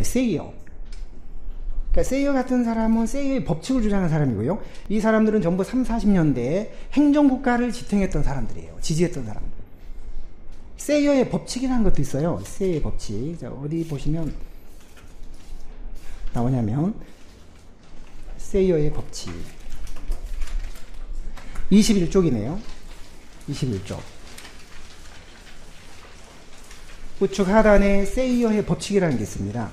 세이어. 그러니까 세이어 같은 사람은 세이어의 법칙을 주장하는 사람이고요. 이 사람들은 전부 30, 40년대에 행정국가를 지탱했던 사람들이에요. 지지했던 사람들. 세이어의 법칙이라는 것도 있어요. 세이어의 법칙. 자, 어디 보시면 나오냐면 세이어의 법칙 21쪽이네요. 21쪽 우측 하단에 세이어의 법칙이라는 게 있습니다.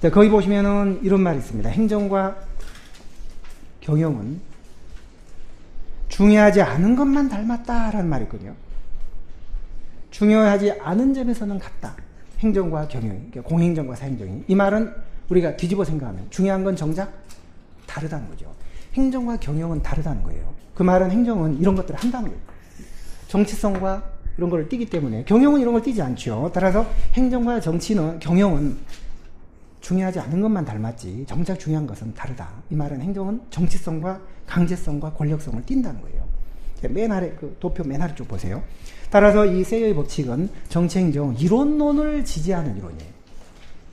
자, 거기 보시면은 이런 말이 있습니다. 행정과 경영은 중요하지 않은 것만 닮았다라는 말이 있거든요. 중요하지 않은 점에서는 같다. 행정과 경영이, 그러니까 공행정과 사행정이. 이 말은 우리가 뒤집어 생각하면 중요한 건 정작 다르다는 거죠. 행정과 경영은 다르다는 거예요. 그 말은 행정은 이런 것들을 한다는 거예요. 정치성과 이런 걸 띄기 때문에 경영은 이런 걸 띄지 않죠. 따라서 행정과 정치는 경영은 중요하지 않은 것만 닮았지 정작 중요한 것은 다르다. 이 말은 행정은 정치성과 강제성과 권력성을 띈다는 거예요. 맨 아래 그 도표 맨 아래쪽 보세요. 따라서 이 세이어의 법칙은 정치행정 이론론을 지지하는 이론이에요.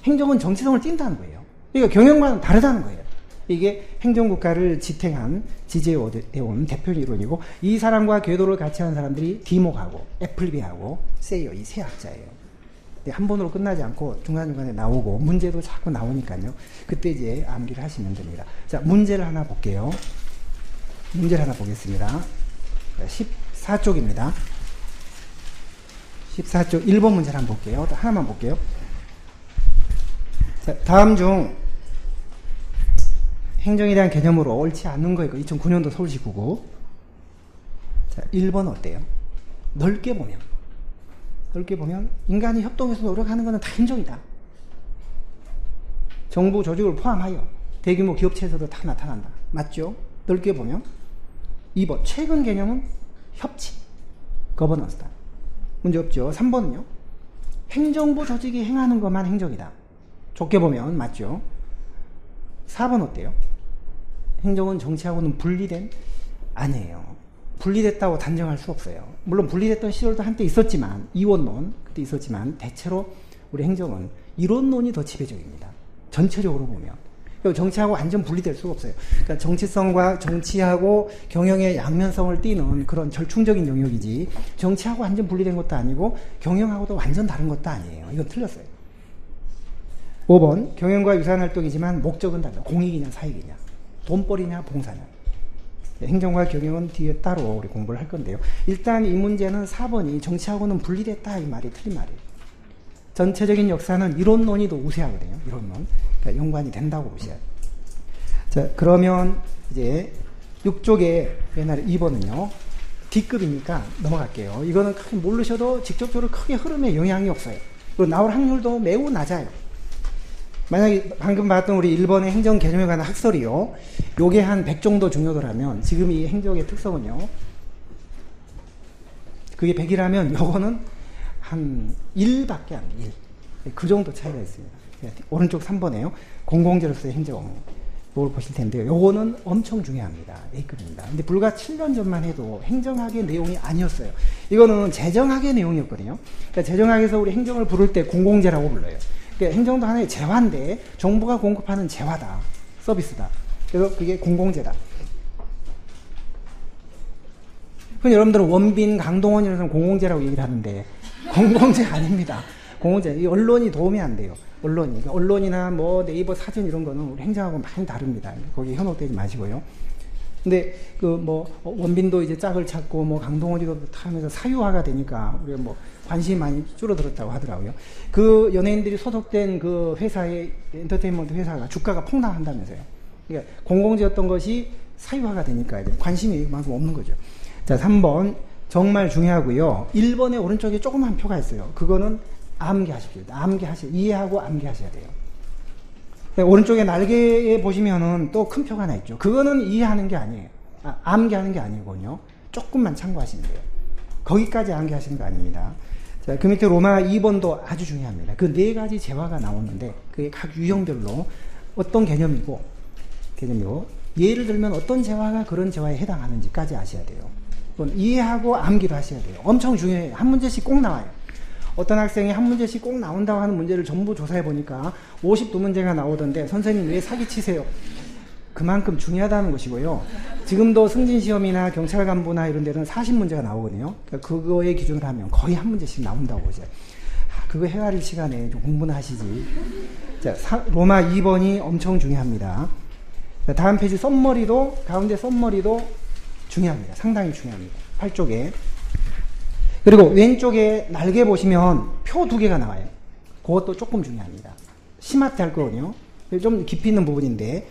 행정은 정치성을 띈다는 거예요. 그러니까 경영과는 다르다는 거예요. 이게 행정국가를 지탱한 지지해온 대표 이론이고, 이 사람과 궤도를 같이 하는 사람들이 디목하고 애플비하고 세이어 이 세 학자예요. 한 번으로 끝나지 않고 중간중간에 나오고 문제도 자꾸 나오니까요. 그때 이제 암기를 하시면 됩니다. 자, 문제를 하나 볼게요. 문제를 하나 보겠습니다. 14쪽입니다. 14쪽 1번 문제를 한번 볼게요. 하나만 볼게요. 자, 다음 중 행정에 대한 개념으로 옳지 않는 거예요. 2009년도 서울시 구구. 자, 1번 어때요? 넓게 보면 인간이 협동해서 노력하는 것은 다 행정이다. 정부 조직을 포함하여 대규모 기업체에서도 다 나타난다. 맞죠? 넓게 보면. 2번 최근 개념은 협치, 거버넌스다. 문제 없죠. 3번은요. 행정부 조직이 행하는 것만 행정이다. 좁게 보면 맞죠. 4번 어때요? 행정은 정치하고는 분리된? 아니에요. 분리됐다고 단정할 수 없어요. 물론 분리됐던 시절도 한때 있었지만, 이원론 그때 있었지만 대체로 우리 행정은 이론론이 더 지배적입니다. 전체적으로 보면. 정치하고 완전 분리될 수가 없어요. 그러니까 정치성과 정치하고 경영의 양면성을 띠는 그런 절충적인 영역이지, 정치하고 완전 분리된 것도 아니고 경영하고도 완전 다른 것도 아니에요. 이건 틀렸어요. 5번 경영과 유사한 활동이지만 목적은 달라. 공익이냐 사익이냐, 돈벌이냐 봉사냐. 행정과 경영은 뒤에 따로 우리 공부를 할 건데요. 일단 이 문제는 4번이 정치하고는 분리됐다 이 말이 틀린 말이에요. 전체적인 역사는 이론론이 더 우세하거든요. 이론론. 그러니까 연관이 된다고 보셔야 돼요. 자, 그러면 이제 6쪽에 옛날에 2번은요. D급이니까 넘어갈게요. 이거는 크게 모르셔도 직접적으로 크게 흐름에 영향이 없어요. 그리고 나올 확률도 매우 낮아요. 만약에 방금 봤던 우리 1번의 행정 개념에 관한 학설이요. 요게 한 100 정도 중요도라면 지금 이 행정의 특성은요. 그게 100이라면 요거는 한 1밖에 안 돼요. 1. 그 정도 차이가 있습니다. 오른쪽 3번에요. 공공재로서의 행정. 이걸 보실 텐데요. 요거는 엄청 중요합니다. A급입니다. 근데 불과 7년 전만 해도 행정학의 내용이 아니었어요. 이거는 재정학의 내용이었거든요. 그러니까 재정학에서 우리 행정을 부를 때 공공재라고 불러요. 그러니까 행정도 하나의 재화인데 정부가 공급하는 재화다. 서비스다. 그래서 그게 공공재다. 그럼 여러분들은 원빈, 강동원 이런 사람 공공재라고 얘기를 하는데 공공재 아닙니다. 공공재. 이 언론이 도움이 안 돼요. 언론이. 그러니까 언론이나 뭐 네이버 사진 이런 거는 우리 행정하고 많이 다릅니다. 거기에 현혹되지 마시고요. 근데 그 뭐 원빈도 이제 짝을 찾고 뭐 강동원이도 하면서 사유화가 되니까 우리가 뭐 관심이 많이 줄어들었다고 하더라고요. 그 연예인들이 소속된 그 회사의 엔터테인먼트 회사가 주가가 폭락한다면서요. 그러니까 공공재였던 것이 사유화가 되니까 이제 관심이 만큼 없는 거죠. 자, 3번 정말 중요하고요. 1번의 오른쪽에 조그만 표가 있어요. 그거는 암기하십시오. 이해하고 암기하셔야 돼요. 오른쪽에 날개에 보시면은 또 큰 표가 하나 있죠. 그거는 이해하는 게 아니에요. 암기하는 게 아니거든요. 조금만 참고하시면 돼요. 거기까지 암기하시는 거 아닙니다. 자, 그 밑에 로마 2번도 아주 중요합니다. 그 네 가지 재화가 나오는데 그게 각 유형별로 어떤 개념이고 예를 들면 어떤 재화가 그런 재화에 해당하는지까지 아셔야 돼요. 이해하고 암기도 하셔야 돼요. 엄청 중요해요. 한 문제씩 꼭 나와요. 어떤 학생이 한 문제씩 꼭 나온다고 하는 문제를 전부 조사해 보니까 52문제가 나오던데 선생님 왜 사기치세요? 그만큼 중요하다는 것이고요. 지금도 승진시험이나 경찰 간부나 이런 데는 40문제가 나오거든요. 그러니까 그거에 기준으로 하면 거의 한 문제씩 나온다고 보죠. 그거 헤아릴 시간에 좀 공부는 하시지. 자, 로마 2번이 엄청 중요합니다. 자, 다음 페이지 썸머리도, 가운데 썸머리도 중요합니다. 상당히 중요합니다. 8쪽에. 그리고 왼쪽에 날개 보시면 표 2개가 나와요. 그것도 조금 중요합니다. 심한테 할 거거든요. 좀 깊이 있는 부분인데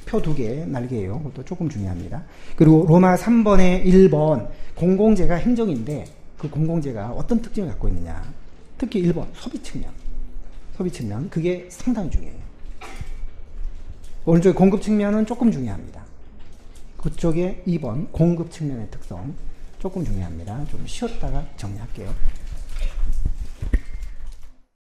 표 2개 날개예요. 그것도 조금 중요합니다. 그리고 로마 3번에 1번 공공재가 행정인데 그 공공재가 어떤 특징을 갖고 있느냐. 특히 1번 소비 측면. 소비 측면 그게 상당히 중요해요. 오른쪽에 공급 측면은 조금 중요합니다. 그쪽에 2번 공급 측면의 특성 조금 중요합니다. 좀 쉬었다가 정리할게요.